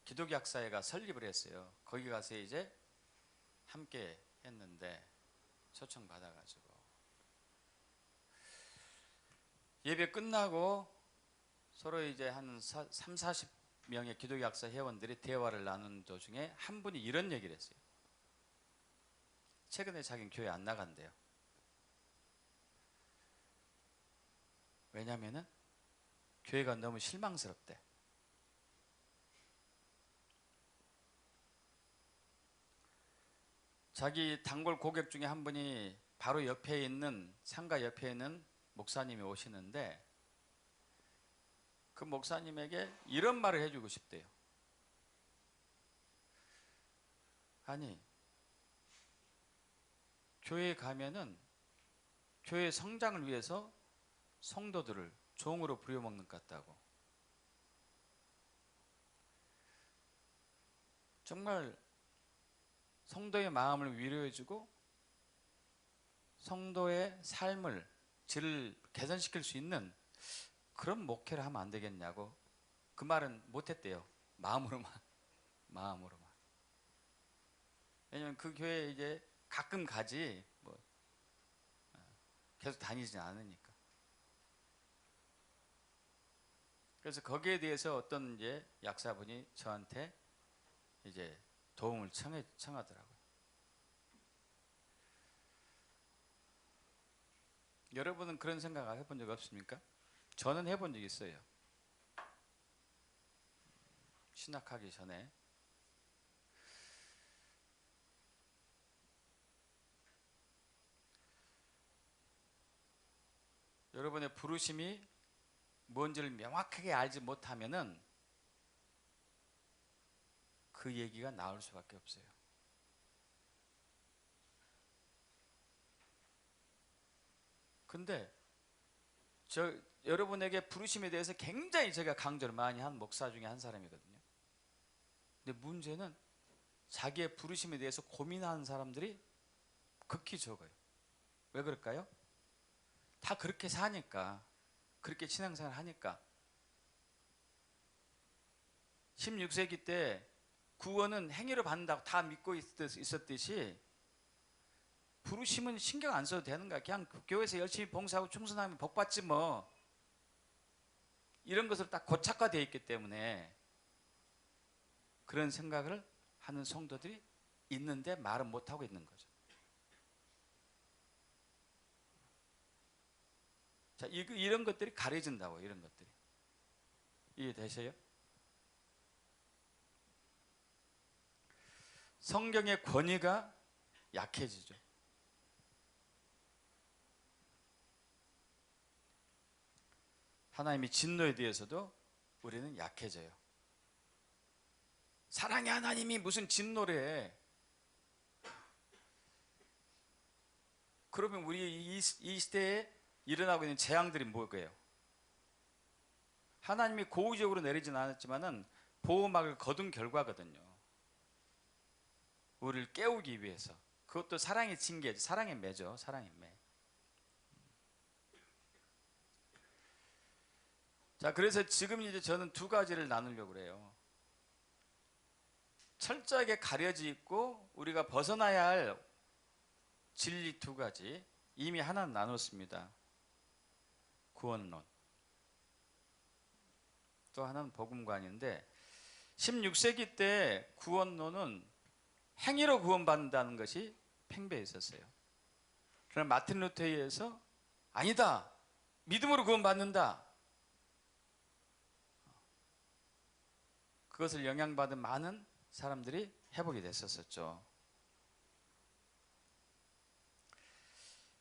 기독약사회가 설립을 했어요. 거기 가서 이제 함께 했는데 초청 받아가지고 예배 끝나고 서로 이제 한 3, 40명의 기독약사 회원들이 대화를 나누는 도중에 한 분이 이런 얘기를 했어요. 최근에 자기는 교회 안 나간대요. 왜냐면은 교회가 너무 실망스럽대. 자기 단골 고객 중에 한 분이 바로 옆에 있는 상가 옆에 있는 목사님이 오시는데 그 목사님에게 이런 말을 해주고 싶대요. 아니, 교회에 가면은 교회 성장을 위해서 성도들을 종으로 부려먹는 것 같다고. 정말 성도의 마음을 위로해주고 성도의 삶을 질을 개선시킬 수 있는 그런 목회를 하면 안 되겠냐고. 그 말은 못했대요. 마음으로만. 마음으로만. 왜냐면 그 교회에 이제 가끔 가지 뭐 계속 다니진 않으니까. 그래서 거기에 대해서 어떤 이제 약사분이 저한테 이제 도움을 청하더라고요. 여러분은 그런 생각 해본 적 없습니까? 저는 해본 적 있어요. 신학하기 전에. 여러분의 부르심이 뭔지를 명확하게 알지 못하면은 그 얘기가 나올 수밖에 없어요. 근데 여러분에게 부르심에 대해서 굉장히 제가 강조를 많이 한 목사 중에 한 사람이거든요. 근데 문제는 자기의 부르심에 대해서 고민하는 사람들이 극히 적어요. 왜 그럴까요? 다 그렇게 사니까, 그렇게 신앙생활 하니까. 16세기 때 구원은 행위로 받는다고 다 믿고 있었듯이 부르심은 신경 안 써도 되는 거야. 그냥 교회에서 열심히 봉사하고 충성하면 복 받지 뭐. 이런 것으로 딱 고착화되어 있기 때문에 그런 생각을 하는 성도들이 있는데 말은 못하고 있는 거죠. 자, 이런 것들이 가려진다고. 이런 것들이 이해되세요? 성경의 권위가 약해지죠. 하나님의 진노에 대해서도 우리는 약해져요. 사랑의 하나님이 무슨 진노래. 그러면 우리 이 시대에 일어나고 있는 재앙들이 뭐예요? 하나님이 고의적으로 내리진 않았지만은 보호막을 거둔 결과거든요. 우리를 깨우기 위해서. 그것도 사랑의 징계죠. 사랑의 매죠. 사랑의 매. 자, 그래서 지금 이제 저는 두 가지를 나누려고 그래요. 철저하게 가려져 있고 우리가 벗어나야 할 진리 두 가지. 이미 하나는 나눴습니다. 구원론. 또 하나는 복음관인데 16세기 때 구원론은 행위로 구원받는다는 것이 팽배해 있었어요. 그러나 마틴 루터에 의해서 아니다. 믿음으로 구원받는다. 그것을 영향받은 많은 사람들이 회복이 됐었죠.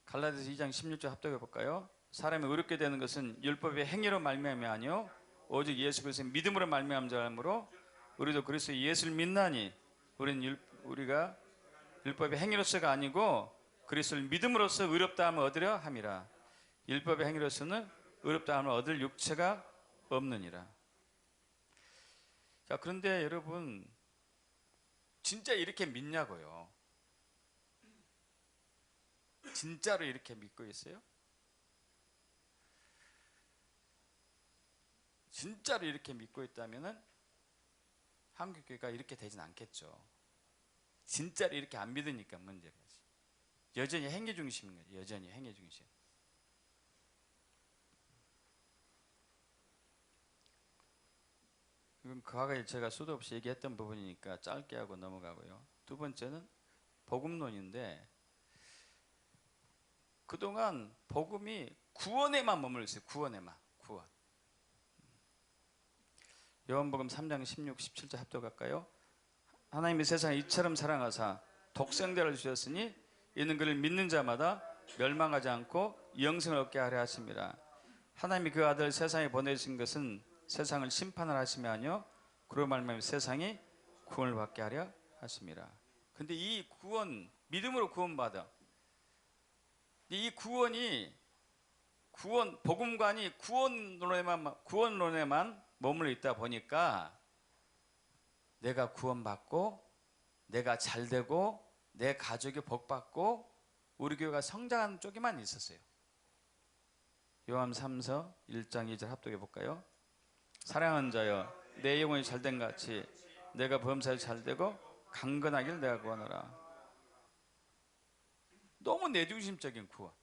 갈라디아서 2장 16절 합독해 볼까요? 사람이 의롭게 되는 것은 율법의 행위로 말미암이 아니요 오직 예수 그리스도의 믿음으로 말미암은 줄 알므로 우리도 그리스도 예수를 믿나니 우리가 율법의 행위로서가 아니고 그리스도를 믿음으로써 의롭다함을 얻으려 함이라. 율법의 행위로서는 의롭다함을 얻을 육체가 없느니라. 자, 그런데 여러분 진짜 이렇게 믿냐고요? 진짜로 이렇게 믿고 있어요? 진짜로 이렇게 믿고 있다면은 한국교회가 이렇게 되진 않겠죠. 진짜로 이렇게 안 믿으니까 문제가 여전히 행위 중심인 거죠. 여전히 행위 중심. 이건 과거에 제가 수도 없이 얘기했던 부분이니까 짧게 하고 넘어가고요. 두 번째는 복음론인데, 그동안 복음이 구원에만 머물러 있어요. 구원에만. 구원. 요한복음 3장 16, 17절 합독할까요? 하나님이 세상을 이처럼 사랑하사 독생자를 주셨으니 이는 그를 믿는 자마다 멸망하지 않고 영생을 얻게 하려 하심이라. 하나님이 그 아들 세상에 보내신 것은 세상을 심판을 하심이 아니요 그로 말미암아 세상이 구원을 받게 하려 하심이라. 근데 이 구원, 믿음으로 구원받아. 이 구원이 복음관이 구원론에만 머물러 있다 보니까 내가 구원받고 내가 잘되고 내 가족이 복받고 우리 교회가 성장하는 쪽에만 있었어요. 요한 3서 1장 2절 합독해 볼까요? 사랑하는 자여 내 영혼이 잘된 같이 내가 범사에 잘되고 강건하길 내가 구하노라. 너무 내중심적인 구원,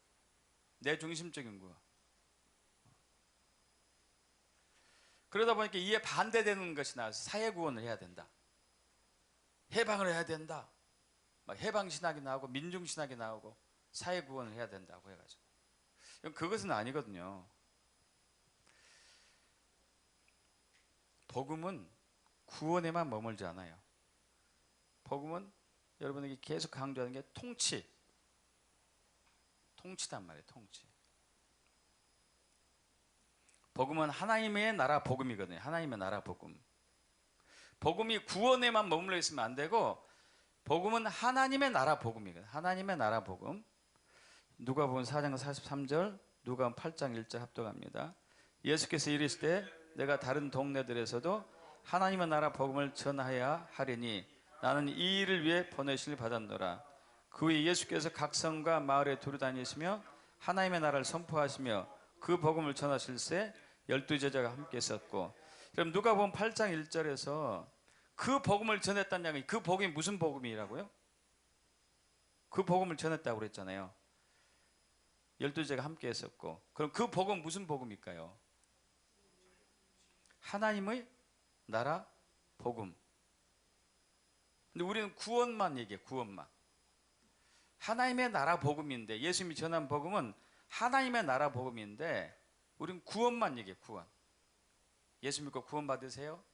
내중심적인 구원. 그러다 보니까 이에 반대되는 것이 나와서 사회구원을 해야 된다, 해방을 해야 된다, 막 해방신학이 나오고 민중신학이 나오고 사회구원을 해야 된다고 해가지고, 그것은 아니거든요. 복음은 구원에만 머물지 않아요. 복음은 여러분에게 계속 강조하는 게 통치단 말이에요. 통치. 복음은 하나님의 나라 복음이거든요. 하나님의 나라 복음. 복음이 구원에만 머물러 있으면 안 되고 복음은 하나님의 나라 복음이거든요. 하나님의 나라 복음. 누가복음 4장 43절, 누가복음 8장 1절 합독합니다. 예수께서 이르시되 내가 다른 동네들에서도 하나님의 나라 복음을 전하여야 하리니 나는 이 일을 위해 보내심을 받았노라. 그 후에 예수께서 각 성과 마을에 두루다니시며 하나님의 나라를 선포하시며 그 복음을 전하실세 12제자가 함께 있었고. 그럼 누가복음 8장 1절에서 그 복음을 전했다는 이야기, 그 복음이 무슨 복음이라고요? 그 복음을 전했다고 그랬잖아요. 12제자가 함께 했었고. 그럼 그 복음은 무슨 복음일까요? 하나님의 나라 복음. 근데 우리는 구원만 얘기해. 구원만. 하나님의 나라 복음인데, 예수님이 전한 복음은 하나님의 나라 복음인데 우리는 구원만 얘기해. 구원. 예수 믿고 구원 받으세요?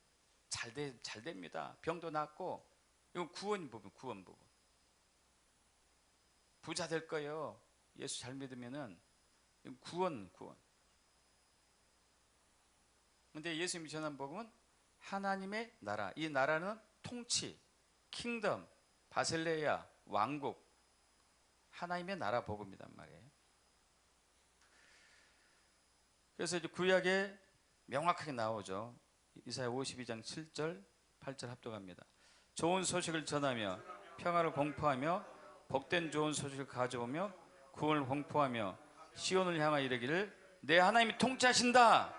잘 됩니다. 병도 낫고. 이건 구원 부분. 구원 부분. 부자 될 거예요. 예수 잘 믿으면은. 이건 구원. 근데 예수님이 전한 복음은 하나님의 나라. 이 나라는 통치, 킹덤, 바실레야, 왕국, 하나님의 나라 복음이란 말이에요. 그래서 이제 구약에 명확하게 나오죠. 이사야 52장 7절, 8절 합독합니다. 좋은 소식을 전하며 평화를 공포하며 복된 좋은 소식을 가져오며 구원을 공포하며 시온을 향하여 이르기를 내 하나님이 통치하신다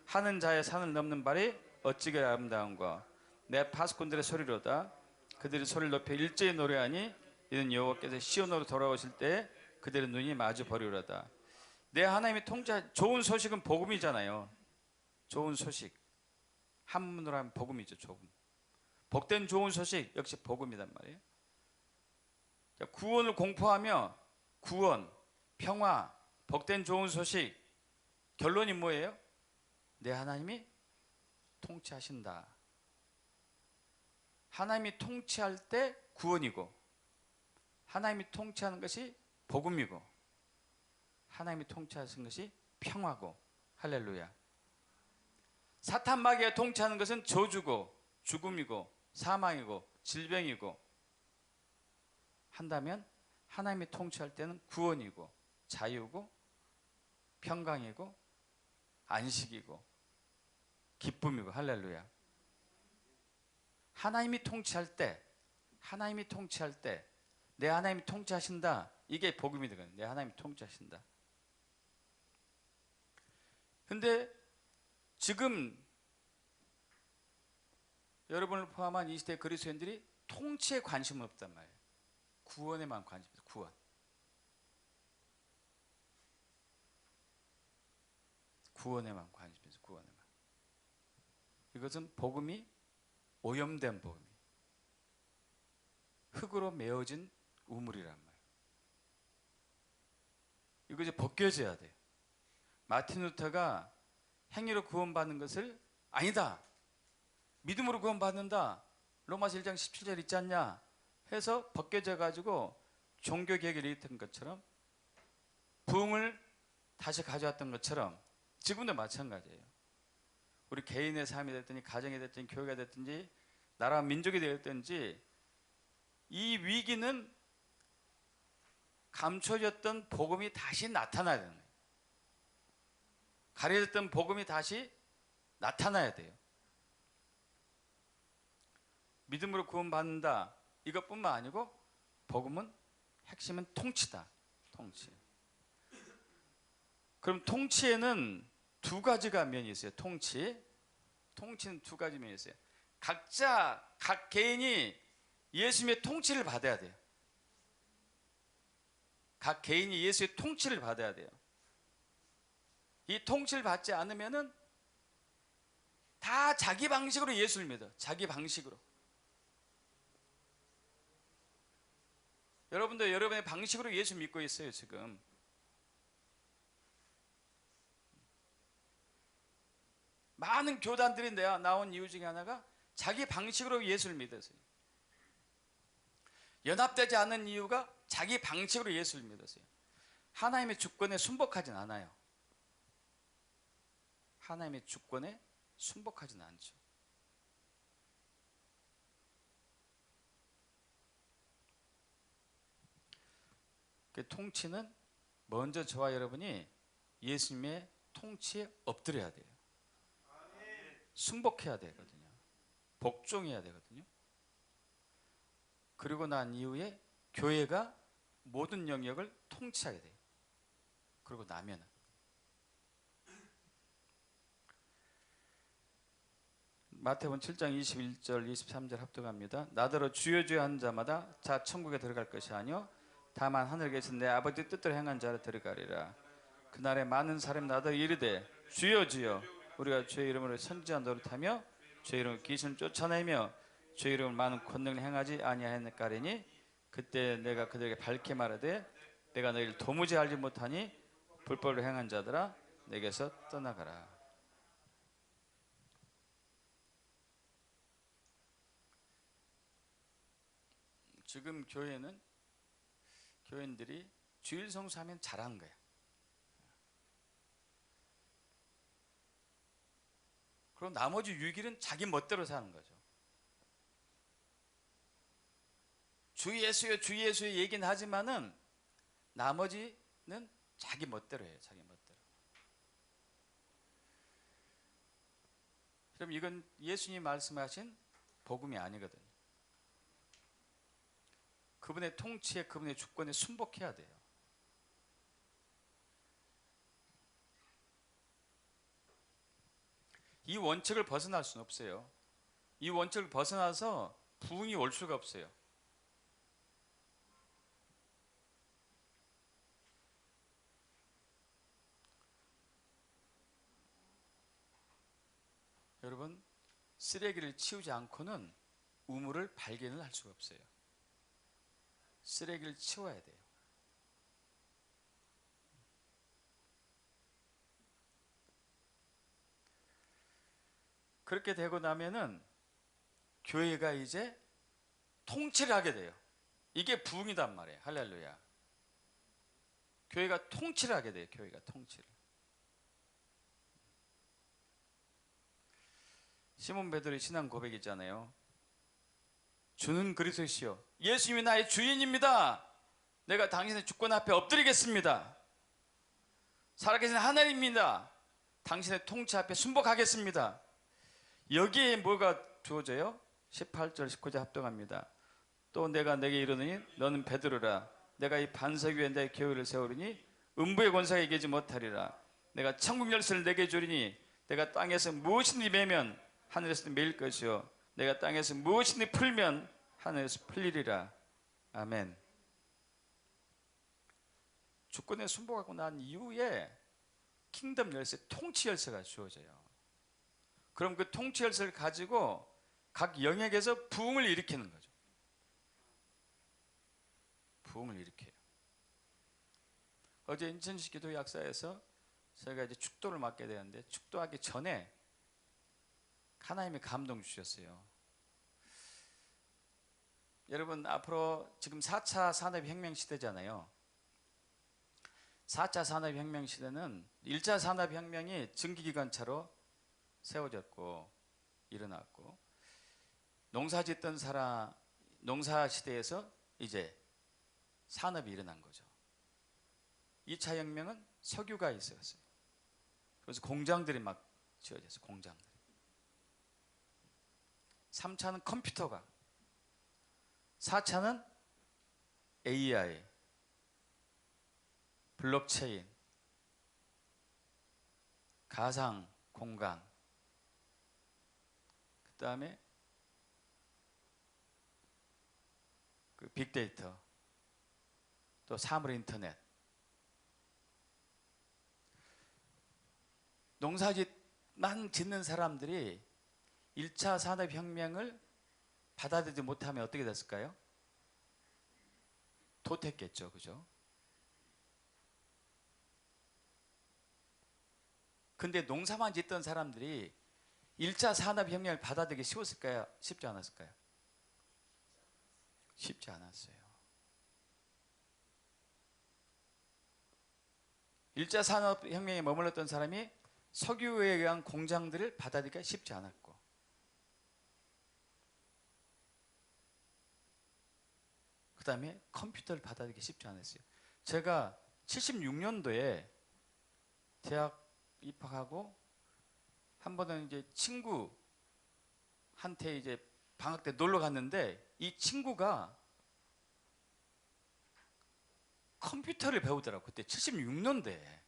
하는 자의 산을 넘는 발이 어찌게 아름다운가. 내 파수꾼들의 소리로다. 그들이 소리를 높여 일제히 노래하니 이는 여호와께서 시온으로 돌아오실 때 그들의 눈이 마주 보리로다. 내 하나님이 좋은 소식은 복음이잖아요. 좋은 소식. 한문으로 하면 복음이죠. 복된 좋은 소식 역시 복음이란 말이에요. 구원을 공포하며 구원, 평화, 복된 좋은 소식. 결론이 뭐예요? 내 하나님이 통치하신다. 하나님이 통치할 때 구원이고, 하나님이 통치하는 것이 복음이고, 하나님이 통치하시는 것이 평화고. 할렐루야. 사탄 마귀가 통치하는 것은 저주고 죽음이고 사망이고 질병이고 한다면, 하나님이 통치할 때는 구원이고 자유고 평강이고 안식이고 기쁨이고. 할렐루야. 하나님이 통치할 때 내 하나님이 통치하신다. 이게 복음이 되거든요. 내 하나님이 통치하신다. 근데 지금 여러분을 포함한 이 시대 그리스도인들이 통치에 관심은 없단 말이에요. 구원에만 관심이 있어요. 구원. 구원에만 관심이 있어요. 구원에만. 이것은 복음이 오염된 복음이, 흙으로 메어진 우물이란 말이에요. 이거 이제 벗겨져야 돼요. 마틴 루터가 행위로 구원받는 것을 아니다, 믿음으로 구원받는다, 로마서 1장 17절 있지 않냐 해서 벗겨져 가지고 종교개혁을 일으킨 것처럼, 부흥을 다시 가져왔던 것처럼 지금도 마찬가지예요. 우리 개인의 삶이 됐든지 가정이 됐든지 교회가 됐든지 나라 민족이 되었든지 이 위기는 감춰졌던 복음이 다시 나타나야 되는 거예요. 가려졌던 복음이 다시 나타나야 돼요. 믿음으로 구원받는다 이것뿐만 아니고 복음은 핵심은 통치다. 통치. 그럼 통치에는 두 가지가 면이 있어요. 통치는 두 가지 면이 있어요. 각자 각 개인이 예수님의 통치를 받아야 돼요. 각 개인이 예수의 통치를 받아야 돼요. 이 통치를 받지 않으면은 다 자기 방식으로 예수를 믿어. 자기 방식으로. 여러분도 여러분의 방식으로 예수 믿고 있어요, 지금. 많은 교단들이 나온 이유 중에 하나가 자기 방식으로 예수를 믿었어요. 연합되지 않는 이유가 자기 방식으로 예수를 믿었어요. 하나님의 주권에 순복하진 않아요. 하나님의 주권에 순복하진 않죠. 그 통치는 먼저 저와 여러분이 예수님의 통치에 엎드려야 돼요. 순복해야 되거든요. 복종해야 되거든요. 그리고 난 이후에 교회가 모든 영역을 통치하게 돼요. 그리고 나면은 마태복음 7장 21절 23절 합독합니다. 나더러 주여 주여 하는 자마다 자 천국에 들어갈 것이 아니요 다만 하늘에 계신 내 아버지 뜻대로 행한 자로 들어가리라. 그날에 많은 사람이 나더러 이르되 주여 주여 우리가 주의 이름으로 선지자 노릇하며 주의 이름으로 귀신을 쫓아내며 주의 이름으로 많은 권능을 행하지 아니하였느까리니 그때 내가 그들에게 밝게 말하되 내가 너희를 도무지 알지 못하니 불법을 행한 자들아 내게서 떠나가라. 지금 교인들이 주일 성수하면 잘하는 거야. 그럼 나머지 6일은 자기 멋대로 사는 거죠. 주 예수요 주 예수요 얘기는 하지만은 나머지는 자기 멋대로 해요. 자기 멋대로. 그럼 이건 예수님이 말씀하신 복음이 아니거든요. 그분의 통치에 그분의 주권에 순복해야 돼요. 이 원칙을 벗어날 수는 없어요. 이 원칙을 벗어나서 부흥이 올 수가 없어요. 여러분, 쓰레기를 치우지 않고는 우물을 발견을 할 수가 없어요. 쓰레기를 치워야 돼요. 그렇게 되고 나면은 교회가 이제 통치를 하게 돼요. 이게 부흥이단 말이에요. 할렐루야. 교회가 통치를 하게 돼요. 교회가 통치를. 시몬 베드로의 신앙 고백 있잖아요. 주는 그리스도시요 예수님이 나의 주인입니다. 내가 당신의 주권 앞에 엎드리겠습니다. 살아계신 하나님입니다. 당신의 통치 앞에 순복하겠습니다. 여기에 뭐가 주어져요? 18절 19절 합동합니다. 또 내가 내게 이르노니 너는 베드로라 내가 이 반석 위에 내 교회를 세우리니 음부의 권세가 이기지 못하리라. 내가 천국 열쇠를 내게 주리니 내가 땅에서 무엇이든지 매면 하늘에서 매일 것이요 내가 땅에서 무엇이든지 풀면 하늘에서 풀리리라. 아멘. 주권에 순복하고 난 이후에 킹덤 열쇠, 통치 열쇠가 주어져요. 그럼 그 통치 열쇠를 가지고 각 영역에서 부흥을 일으키는 거죠. 부흥을 일으켜요. 어제 인천시 기도 약사에서 저희가 이제 축도를 맡게 되는데 축도하기 전에 하나님의 감동 주셨어요. 여러분 앞으로 지금 4차 산업혁명 시대잖아요. 4차 산업혁명 시대는 1차 산업혁명이 증기기관차로 세워졌고 일어났고 농사 짓던 사람 농사 시대에서 이제 산업이 일어난 거죠. 2차 혁명은 석유가 있었어요. 그래서 공장들이 막 지어졌어요. 공장들이. 3차는 컴퓨터가, 4차는 AI, 블록체인, 가상 공간, 그 다음에 그 빅데이터, 또 사물 인터넷. 농사짓만 짓는 사람들이 1차 산업혁명을 받아들이지 못하면 어떻게 됐을까요? 도태했겠죠. 그죠? 근데 농사만 짓던 사람들이 1차 산업혁명을 받아들이기 쉬웠을까요? 쉽지 않았을까요? 쉽지 않았어요. 1차 산업혁명에 머물렀던 사람이 석유에 의한 공장들을 받아들이기가 쉽지 않았고, 그 다음에 컴퓨터를 받아들이기 쉽지 않았어요. 제가 76년도에 대학 입학하고 한 번은 이제 친구한테 이제 방학 때 놀러 갔는데 이 친구가 컴퓨터를 배우더라고. 그때 76년도에.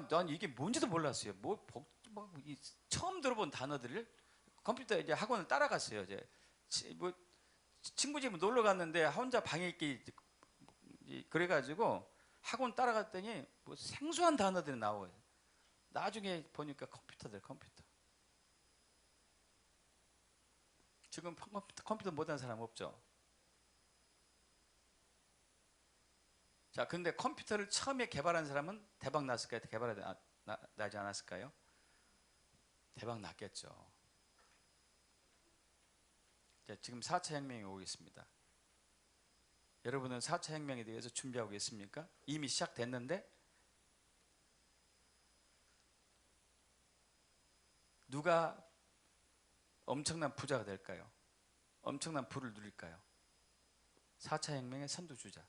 난 이게 뭔지도 몰랐어요. 처음 들어본 단어들을 컴퓨터 이제 학원을 따라갔어요. 이제 친구 집에 놀러 갔는데 혼자 방에 있기 그래가지고 학원 따라갔더니 뭐 생소한 단어들이 나와요. 나중에 보니까 컴퓨터. 지금 컴퓨터 못하는 사람 없죠? 자, 근데 컴퓨터를 처음에 개발한 사람은 대박 났을까요? 나지 않았을까요? 대박 났겠죠. 자, 지금 4차 혁명이 오고 있습니다. 여러분은 4차 혁명에 대해서 준비하고 있습니까? 이미 시작됐는데 누가 엄청난 부자가 될까요? 엄청난 부를 누릴까요? 4차 혁명의 선두주자.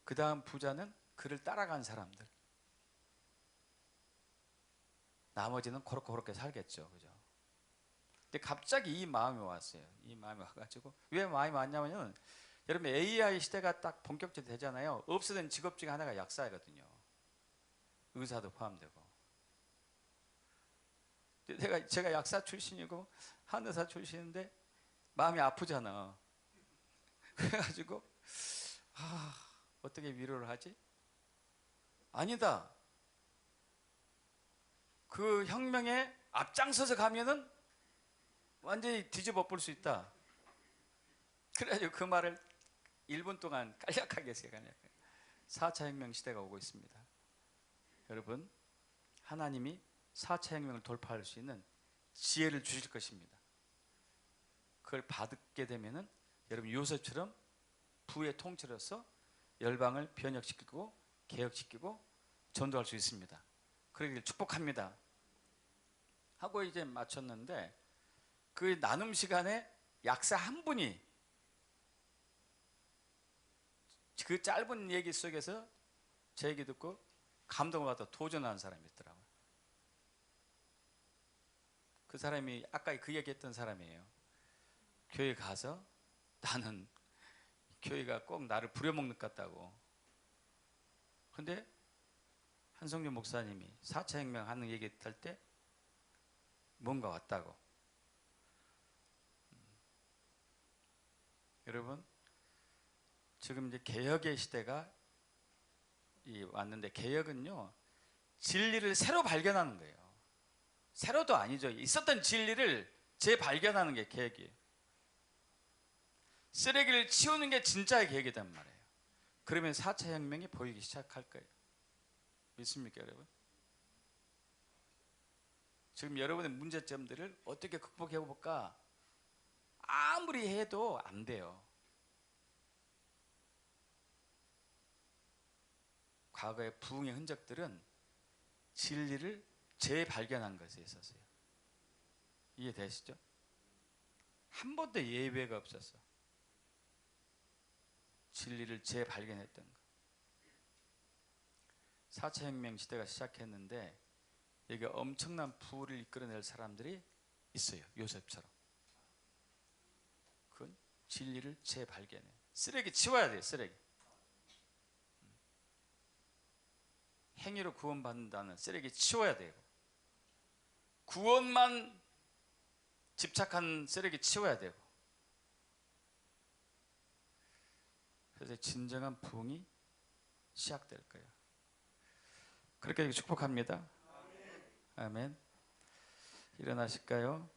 그 다음 부자는 그를 따라간 사람들. 나머지는 그렇게 살겠죠. 그죠? 근데 갑자기 이 마음이 왔어요. 이 마음이 와가지고. 왜 마음이 왔냐면은, 여러분 AI 시대가 딱 본격적으로 되잖아요. 없어진 직업 중에 하나가 약사거든요. 의사도 포함되고. 제가 약사 출신이고 한의사 출신인데 마음이 아프잖아. 그래가지고 어떻게 위로를 하지? 아니다. 그 혁명에 앞장서서 가면은 완전히 뒤집어 볼 수 있다. 그래가지고 그 말을 1분 동안 간략하게 제가 4차 혁명 시대가 오고 있습니다. 여러분, 하나님이 4차 혁명을 돌파할 수 있는 지혜를 주실 것입니다. 그걸 받게 되면은 여러분 요셉처럼 부의 통치로서 열방을 변혁시키고 개혁시키고 전도할 수 있습니다. 그러기를 축복합니다. 하고 이제 마쳤는데 그 나눔 시간에 약사 한 분이 그 짧은 얘기 속에서 제 얘기 듣고 감동을 받아 도전하는 사람이 있더라고요. 그 사람이 아까 그 얘기했던 사람이에요. 교회 가서 나는 교회가 꼭 나를 부려먹는 것 같다고. 근데 한성준 목사님이 4차 혁명 하는 얘기 할 때 뭔가 왔다고. 여러분, 지금 이제 개혁의 시대가 왔는데, 개혁은요 진리를 새로 발견하는 거예요. 새로도 아니죠. 있었던 진리를 재발견하는 게 개혁이에요. 쓰레기를 치우는 게 진짜의 개혁이란 말이에요. 그러면 4차 혁명이 보이기 시작할 거예요. 믿습니까, 여러분? 지금 여러분의 문제점들을 어떻게 극복해 볼까? 아무리 해도 안 돼요. 과거의 부흥의 흔적들은 진리를 재발견한 것에 있었어요. 이해되시죠? 한 번도 예외가 없었어. 진리를 재발견했던 것. 4차 혁명 시대가 시작했는데 여기 엄청난 부를 이끌어낼 사람들이 있어요. 요셉처럼. 그건 진리를 재발견해. 쓰레기 치워야 돼요. 쓰레기. 행위로 구원받는다는 쓰레기 치워야 돼요. 구원만 집착한 쓰레기 치워야 되고. 그래서 진정한 부흥이 시작될 거예요. 그렇게 축복합니다. 아멘. 일어나실까요?